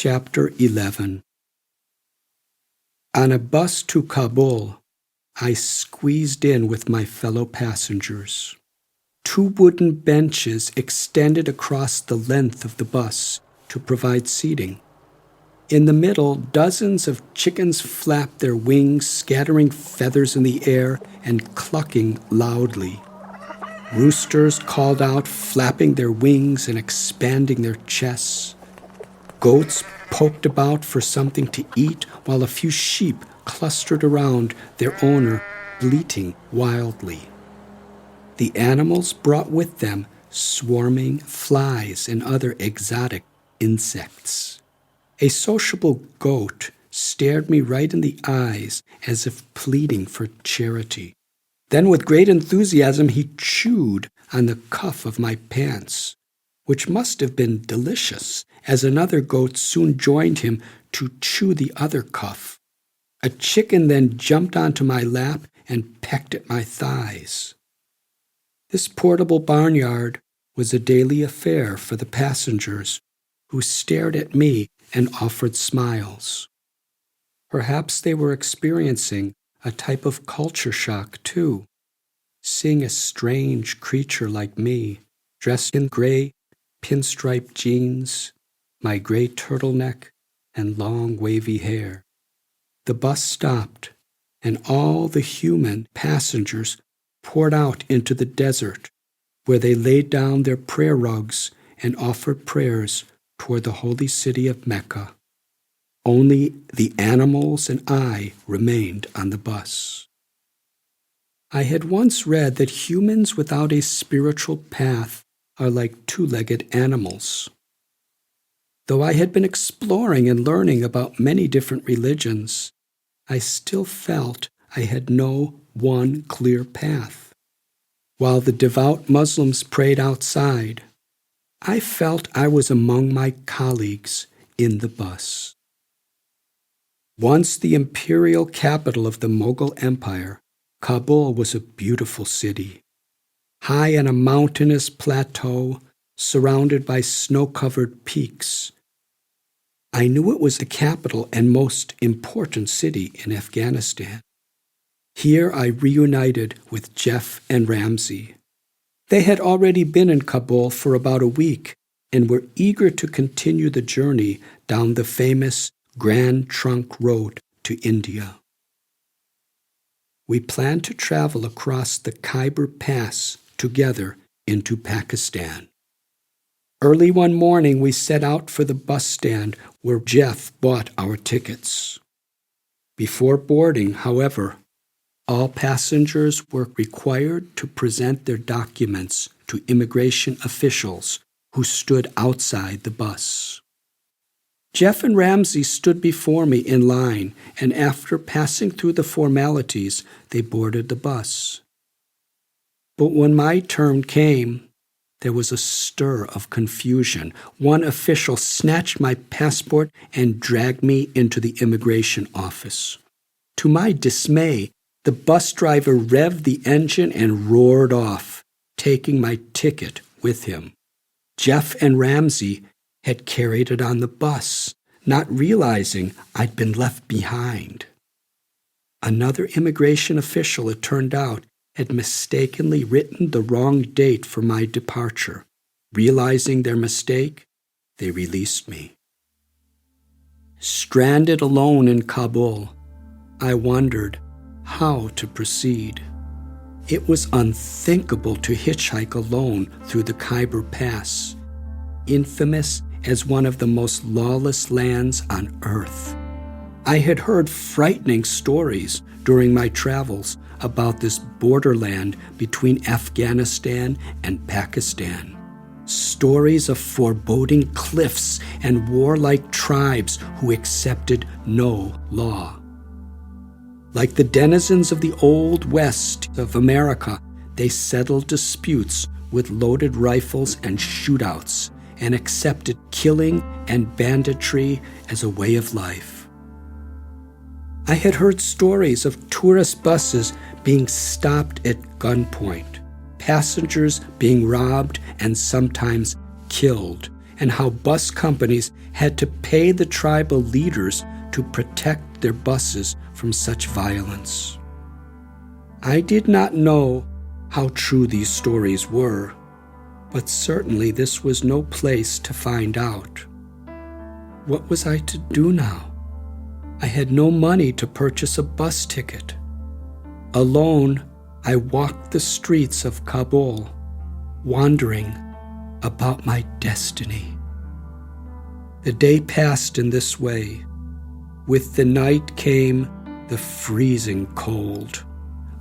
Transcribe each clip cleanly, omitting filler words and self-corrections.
Chapter 11. On a bus to Kabul, I squeezed in with my fellow passengers. 2 wooden benches extended across the length of the bus to provide seating. In the middle, dozens of chickens flapped their wings, scattering feathers in the air and clucking loudly. Roosters called out, flapping their wings and expanding their chests. Goats poked about for something to eat, while a few sheep clustered around their owner, bleating wildly. The animals brought with them swarming flies and other exotic insects. A sociable goat stared me right in the eyes as if pleading for charity. Then with great enthusiasm he chewed on the cuff of my pants, which must have been delicious, as another goat soon joined him to chew the other cuff. A chicken then jumped onto my lap and pecked at my thighs. This portable barnyard was a daily affair for the passengers, who stared at me and offered smiles. Perhaps they were experiencing a type of culture shock, too, seeing a strange creature like me, dressed in gray pinstripe jeans, my gray turtleneck, and long wavy hair. The bus stopped, and all the human passengers poured out into the desert, where they laid down their prayer rugs and offered prayers toward the holy city of Mecca. Only the animals and I remained on the bus. I had once read that humans without a spiritual path are like 2-legged animals. Though I had been exploring and learning about many different religions, I still felt I had no one clear path. While the devout Muslims prayed outside, I felt I was among my colleagues in the bus. Once the imperial capital of the Mughal Empire, Kabul was a beautiful city. High on a mountainous plateau, surrounded by snow-covered peaks. I knew it was the capital and most important city in Afghanistan. Here I reunited with Jeff and Ramsey. They had already been in Kabul for about a week and were eager to continue the journey down the famous Grand Trunk Road to India. We planned to travel across the Khyber Pass together into Pakistan. Early one morning, we set out for the bus stand where Jeff bought our tickets. Before boarding, however, all passengers were required to present their documents to immigration officials who stood outside the bus. Jeff and Ramsey stood before me in line, and after passing through the formalities, they boarded the bus. But when my turn came, there was a stir of confusion. One official snatched my passport and dragged me into the immigration office. To my dismay, the bus driver revved the engine and roared off, taking my ticket with him. Jeff and Ramsey had carried it on the bus, not realizing I'd been left behind. Another immigration official, it turned out, had mistakenly written the wrong date for my departure. Realizing their mistake, they released me. Stranded alone in Kabul, I wondered how to proceed. It was unthinkable to hitchhike alone through the Khyber Pass, infamous as one of the most lawless lands on earth. I had heard frightening stories during my travels about this borderland between Afghanistan and Pakistan. Stories of foreboding cliffs and warlike tribes who accepted no law. Like the denizens of the Old West of America, they settled disputes with loaded rifles and shootouts, and accepted killing and banditry as a way of life. I had heard stories of tourist buses being stopped at gunpoint, passengers being robbed and sometimes killed, and how bus companies had to pay the tribal leaders to protect their buses from such violence. I did not know how true these stories were, but certainly this was no place to find out. What was I to do now? I had no money to purchase a bus ticket. Alone, I walked the streets of Kabul, wondering about my destiny. The day passed in this way. With the night came the freezing cold.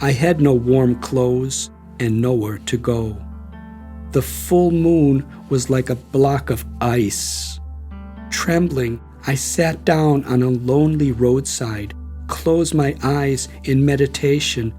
I had no warm clothes and nowhere to go. The full moon was like a block of ice. Trembling, I sat down on a lonely roadside, closed my eyes in meditation,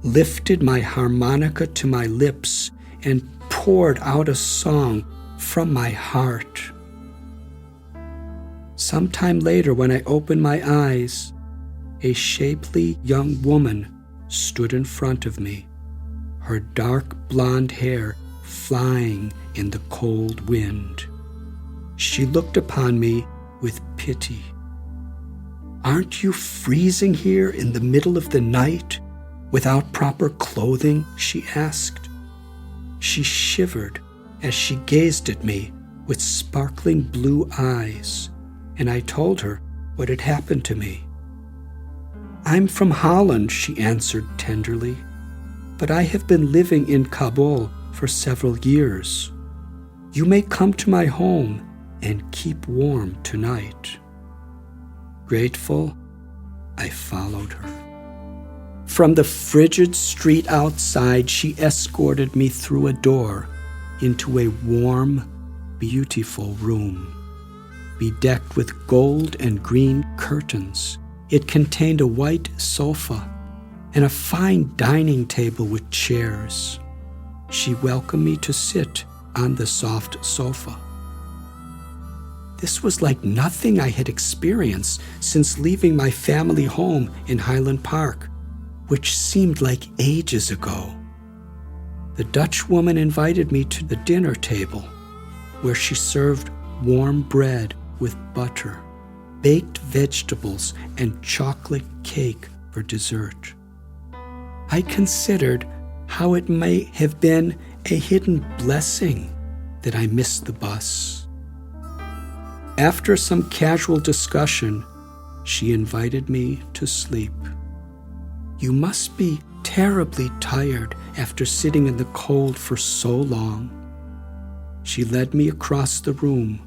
lifted my harmonica to my lips, and poured out a song from my heart. Sometime later, when I opened my eyes, a shapely young woman stood in front of me, her dark blonde hair flying in the cold wind. She looked upon me with pity. "Aren't you freezing here in the middle of the night without proper clothing?" she asked. She shivered as she gazed at me with sparkling blue eyes, and I told her what had happened to me. "I'm from Holland," she answered tenderly, "but I have been living in Kabul for several years. You may come to my home and keep warm tonight." Grateful, I followed her. From the frigid street outside, she escorted me through a door into a warm, beautiful room. Bedecked with gold and green curtains, it contained a white sofa and a fine dining table with chairs. She welcomed me to sit on the soft sofa. This was like nothing I had experienced since leaving my family home in Highland Park, which seemed like ages ago. The Dutch woman invited me to the dinner table, where she served warm bread with butter, baked vegetables, and chocolate cake for dessert. I considered how it may have been a hidden blessing that I missed the bus. After some casual discussion, she invited me to sleep. "You must be terribly tired after sitting in the cold for so long." She led me across the room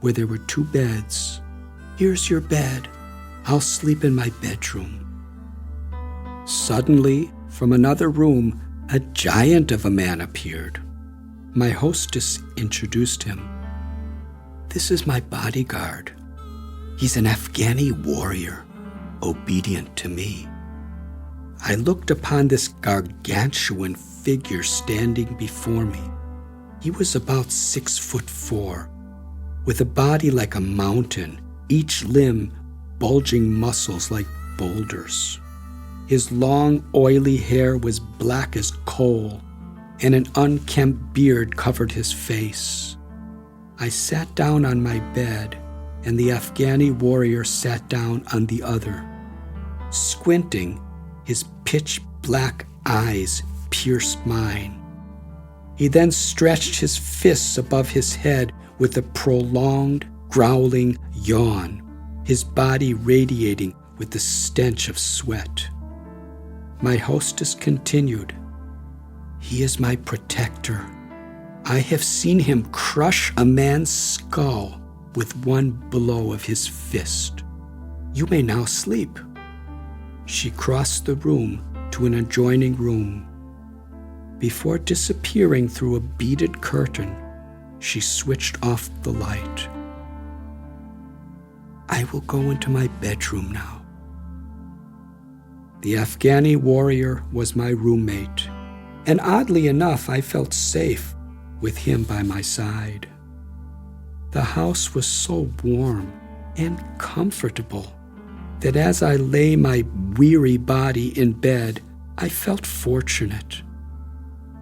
where there were 2 beds. "Here's your bed. I'll sleep in my bedroom." Suddenly, from another room, a giant of a man appeared. My hostess introduced him. "This is my bodyguard. He's an Afghani warrior, obedient to me." I looked upon this gargantuan figure standing before me. He was about 6'4", with a body like a mountain, each limb bulging muscles like boulders. His long, oily hair was black as coal, and an unkempt beard covered his face. I sat down on my bed, and the Afghani warrior sat down on the other. Squinting, his pitch-black eyes pierced mine. He then stretched his fists above his head with a prolonged, growling yawn, his body radiating with the stench of sweat. My hostess continued, "He is my protector. I have seen him crush a man's skull with one blow of his fist. You may now sleep." She crossed the room to an adjoining room. Before disappearing through a beaded curtain, she switched off the light. "I will go into my bedroom now." The Afghani warrior was my roommate, and oddly enough, I felt safe with him by my side. The house was so warm and comfortable that as I lay my weary body in bed, I felt fortunate.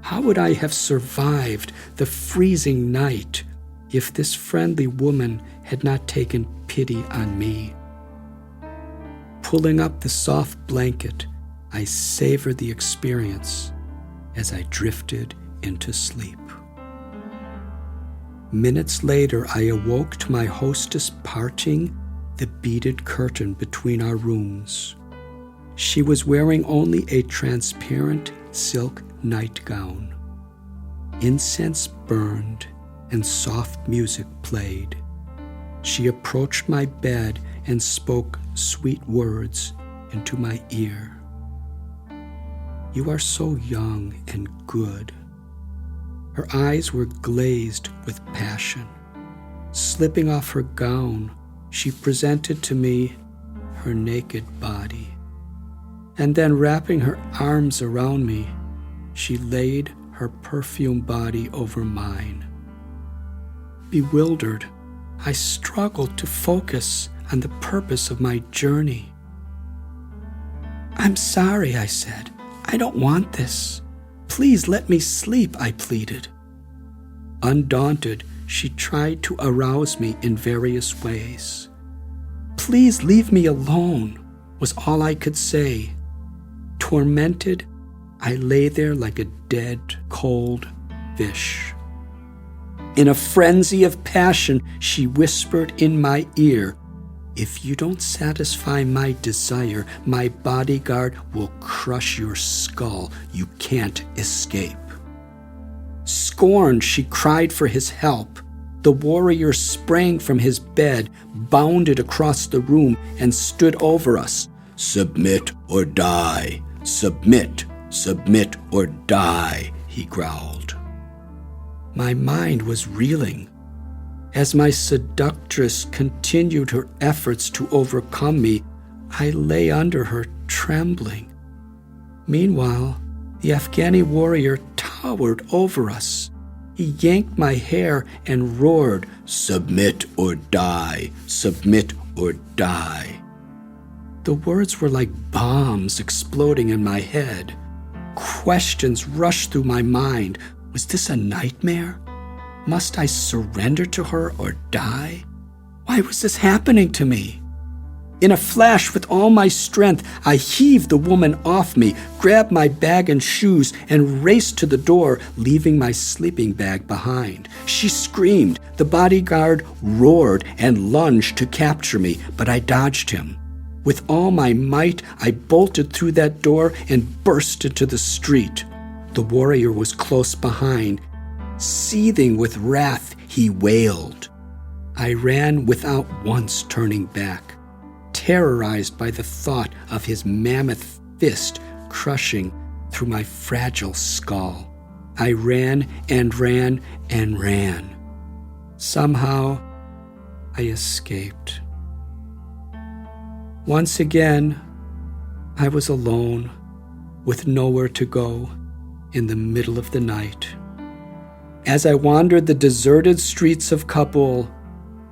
How would I have survived the freezing night if this friendly woman had not taken pity on me. Pulling up the soft blanket, I savored the experience as I drifted into sleep. Minutes later, I awoke to my hostess parting the beaded curtain between our rooms. She was wearing only a transparent silk nightgown. Incense burned and soft music played. She approached my bed and spoke sweet words into my ear. "You are so young and good." Her eyes were glazed with passion. Slipping off her gown, she presented to me her naked body. And then, wrapping her arms around me, she laid her perfumed body over mine. Bewildered, I struggled to focus on the purpose of my journey. "I'm sorry," I said. "I don't want this. Please let me sleep," I pleaded. Undaunted, she tried to arouse me in various ways. "Please leave me alone," was all I could say. Tormented, I lay there like a dead, cold fish. In a frenzy of passion, she whispered in my ear, "If you don't satisfy my desire, my bodyguard will crush your skull. You can't escape." Scorned, she cried for his help. The warrior sprang from his bed, bounded across the room, and stood over us. "Submit or die. Submit, submit or die," he growled. My mind was reeling. As my seductress continued her efforts to overcome me, I lay under her, trembling. Meanwhile, the Afghani warrior towered over us. He yanked my hair and roared, "Submit or die, submit or die." The words were like bombs exploding in my head. Questions rushed through my mind. Was this a nightmare? Must I surrender to her or die? Why was this happening to me? In a flash, with all my strength, I heaved the woman off me, grabbed my bag and shoes, and raced to the door, leaving my sleeping bag behind. She screamed. The bodyguard roared and lunged to capture me, but I dodged him. With all my might, I bolted through that door and burst into the street. The warrior was close behind. Seething with wrath, he wailed. I ran without once turning back, terrorized by the thought of his mammoth fist crushing through my fragile skull. I ran and ran and ran. Somehow, I escaped. Once again, I was alone, with nowhere to go, in the middle of the night. As I wandered the deserted streets of Kabul,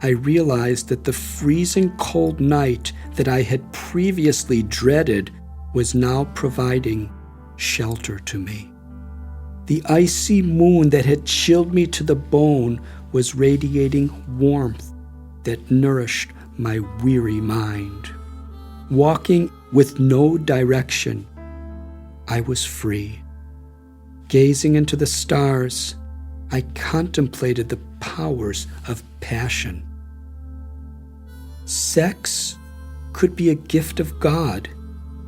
I realized that the freezing cold night that I had previously dreaded was now providing shelter to me. The icy moon that had chilled me to the bone was radiating warmth that nourished my weary mind. Walking with no direction, I was free. Gazing into the stars, I contemplated the powers of passion. Sex could be a gift of God,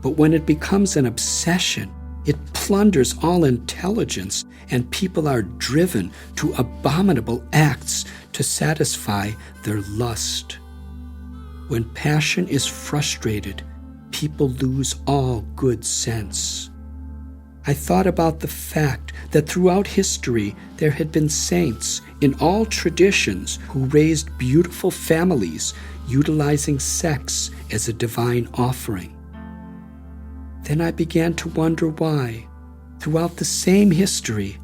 but when it becomes an obsession, it plunders all intelligence, and people are driven to abominable acts to satisfy their lust. When passion is frustrated, people lose all good sense. I thought about the fact that throughout history there had been saints in all traditions who raised beautiful families utilizing sex as a divine offering. Then I began to wonder why, throughout the same history,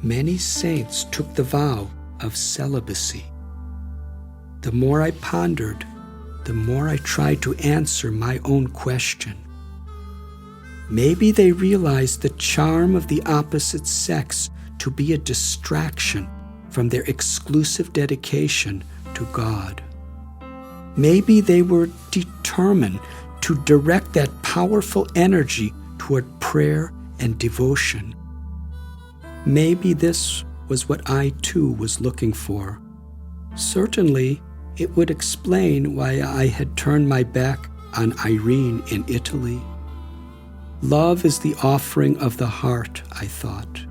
many saints took the vow of celibacy. The more I pondered, the more I tried to answer my own question. Maybe they realized the charm of the opposite sex to be a distraction from their exclusive dedication to God. Maybe they were determined to direct that powerful energy toward prayer and devotion. Maybe this was what I too was looking for. Certainly, it would explain why I had turned my back on Irene in Italy. Love is the offering of the heart, I thought.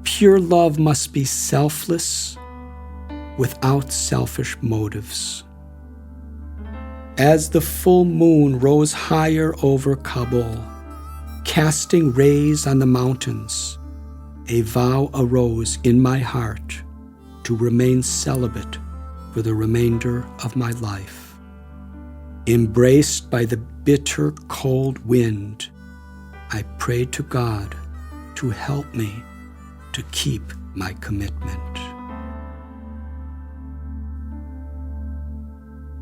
Pure love must be selfless, without selfish motives. As the full moon rose higher over Kabul, casting rays on the mountains, a vow arose in my heart to remain celibate for the remainder of my life. Embraced by the bitter cold wind, I prayed to God to help me to keep my commitment.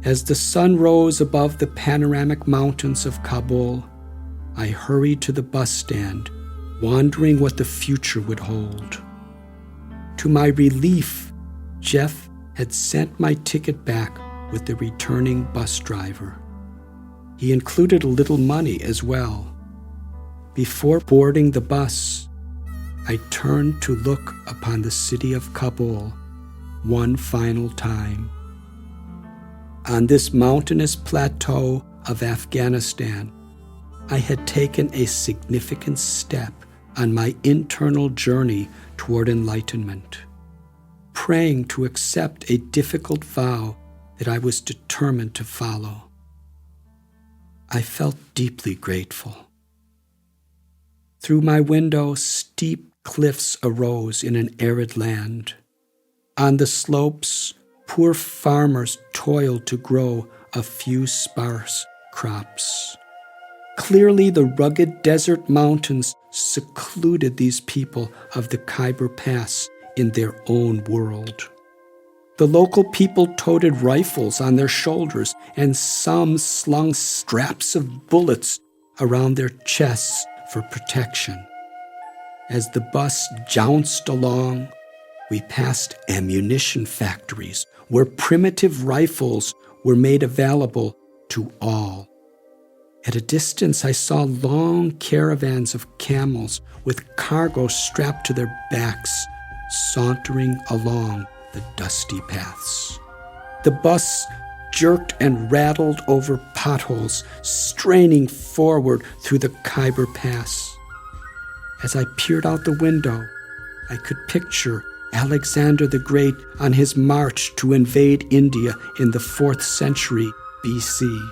As the sun rose above the panoramic mountains of Kabul, I hurried to the bus stand, wondering what the future would hold. To my relief, Jeff had sent my ticket back with the returning bus driver. He included a little money as well. Before boarding the bus, I turned to look upon the city of Kabul one final time. On this mountainous plateau of Afghanistan, I had taken a significant step on my internal journey toward enlightenment, praying to accept a difficult vow that I was determined to follow. I felt deeply grateful. Through my window, steep cliffs arose in an arid land. On the slopes, poor farmers toiled to grow a few sparse crops. Clearly, the rugged desert mountains secluded these people of the Khyber Pass in their own world. The local people toted rifles on their shoulders, and some slung straps of bullets around their chests for protection. As the bus jounced along, we passed ammunition factories where primitive rifles were made available to all. At a distance, I saw long caravans of camels with cargo strapped to their backs, sauntering along the dusty paths. The bus jerked and rattled over potholes, straining forward through the Khyber Pass. As I peered out the window, I could picture Alexander the Great on his march to invade India in the 4th century BC.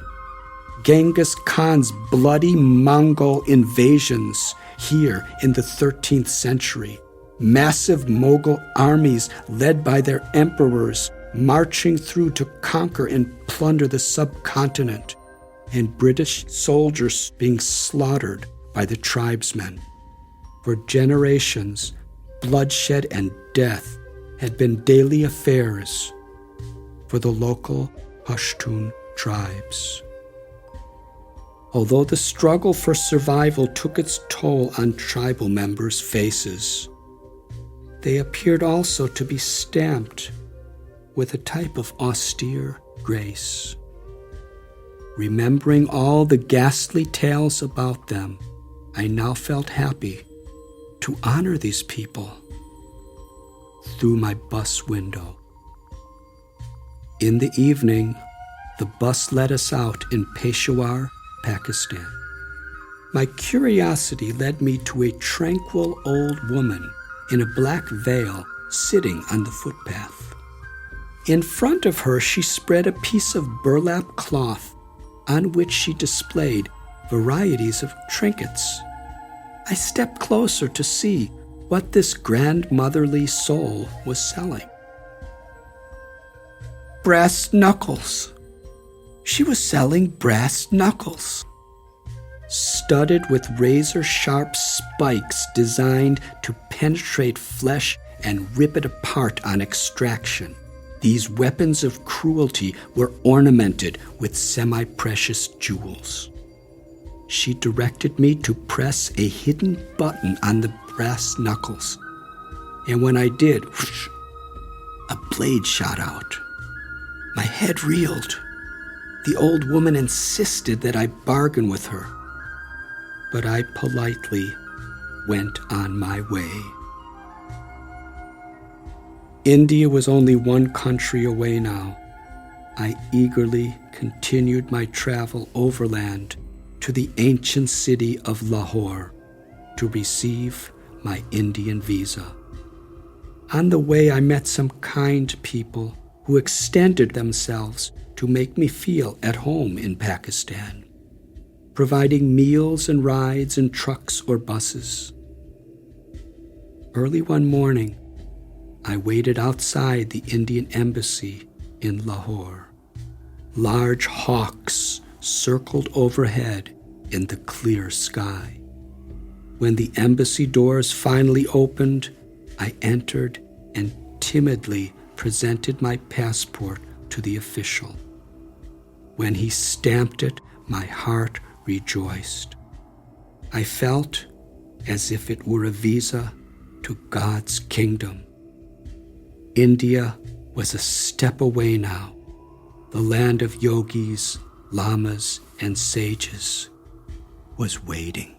Genghis Khan's bloody Mongol invasions here in the 13th century. Massive Mughal armies led by their emperors marching through to conquer and plunder the subcontinent, and British soldiers being slaughtered by the tribesmen. For generations, bloodshed and death had been daily affairs for the local Pashtun tribes. Although the struggle for survival took its toll on tribal members' faces, they appeared also to be stamped with a type of austere grace. Remembering all the ghastly tales about them, I now felt happy to honor these people through my bus window. In the evening, the bus let us out in Peshawar, Pakistan. My curiosity led me to a tranquil old woman in a black veil sitting on the footpath. In front of her, she spread a piece of burlap cloth on which she displayed varieties of trinkets. I stepped closer to see what this grandmotherly soul was selling. Brass knuckles. She was selling brass knuckles, studded with razor-sharp spikes designed to penetrate flesh and rip it apart on extraction. These weapons of cruelty were ornamented with semi-precious jewels. She directed me to press a hidden button on the brass knuckles, and when I did, whoosh, A blade shot out. My head reeled. The old woman insisted that I bargain with her, but I politely went on my way. India was only one country away now. I eagerly continued my travel overland to the ancient city of Lahore to receive my Indian visa. On the way, I met some kind people who extended themselves to make me feel at home in Pakistan, providing meals and rides in trucks or buses. Early one morning, I waited outside the Indian embassy in Lahore. Large hawks circled overhead in the clear sky. When the embassy doors finally opened, I entered and timidly presented my passport to the official. When he stamped it, my heart rejoiced. I felt as if it were a visa to God's kingdom. India was a step away now. The land of yogis, lamas, and sages was waiting.